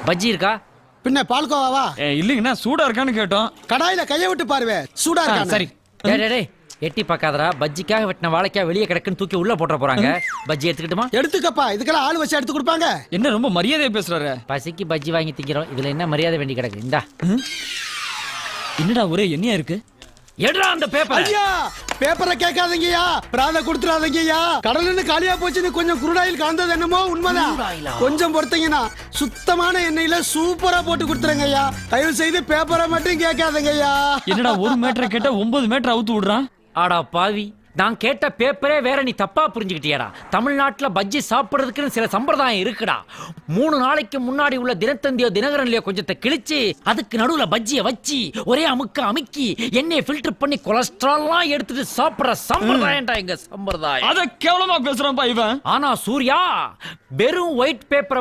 பஜ்ஜி இருக்கா? பின்ன பால்கோவாவா? இல்லைங்கண்ணா சூடா இருக்கான்னு கேட்டோம். கடாயில கைய விட்டு பாருவே, சூடா இருக்கா? சரி. டேய் எட்டி பார்க்காதடா. பஜ்ஜிக்காக வெட்டின வாழைக்காய் வெளியே கிடக்குன்னு தூக்கி உள்ள போட்டுற போறாங்க. பஜ்ஜி எடுத்துக்கிட்டுமா? எடுத்துக்கப்பா, இதுக்கெல்லாம் ஆள் வச்சு எடுத்து கொடுப்பாங்க. என்ன ரொம்ப மரியாதையா பேசுறாரு? பசிக்கு பஜ்ஜி வாங்கி திங்கிறோம், இதுல என்ன மரியாதை வேண்டி கிடக்கு? இந்தா. என்னடா ஒரே எண்ணெயா இருக்கு? எடுறா அந்த பேப்பர். ஐயா, பேப்பரை கேட்காதீங்கய்யா, பிராத கொடுத்துறாதீங்கய்யா. கடலுன்னு காலியா போச்சுன்னு கொஞ்சம் குருடாயில் கலந்தது என்னமோ உண்மைதான். கொஞ்சம் பொறுத்தீங்கன்னா சுத்தமான எண்ணெயில சூப்பரா போட்டு கொடுத்துருங்கய்யா. தயவு செய்து பேப்பரை மட்டும் கேட்காதீங்கய்யா. என்னடா 1 மீட்டர் கேட்டா 9 மீட்டர் அவுத்து விடுறான். ஆடா பாவி, நான் கேட்ட பேப்பரே வேற, நீ தப்பா புரிஞ்சுக்கிட்டியாடா. தமிழ்நாட்டுல பஜ்ஜி சாப்பிடுறதுக்குன்னு சில சம்பிரதாயம் இருக்குடா. 3 நாளைக்கு முன்னாடி உள்ள தினத்தந்தியோ தினகரன்லயோ கொஞ்சத்தை கிழிச்சு அதுக்கு நடுவுல பஜ்ஜிய வச்சு ஒரே அமுக்கி எண்ணெயை ஃபில்டர் பண்ணி கொலஸ்ட்ரால்லாம் எடுத்துட்டு சாப்பிடுற சம்பிரதாயம்டா எங்க சம்பிரதாயம். அத கேவலமா பேசுறான்பா இவன். ஆனா சூர்யா, வெறும் ஒயிட் பேப்பரை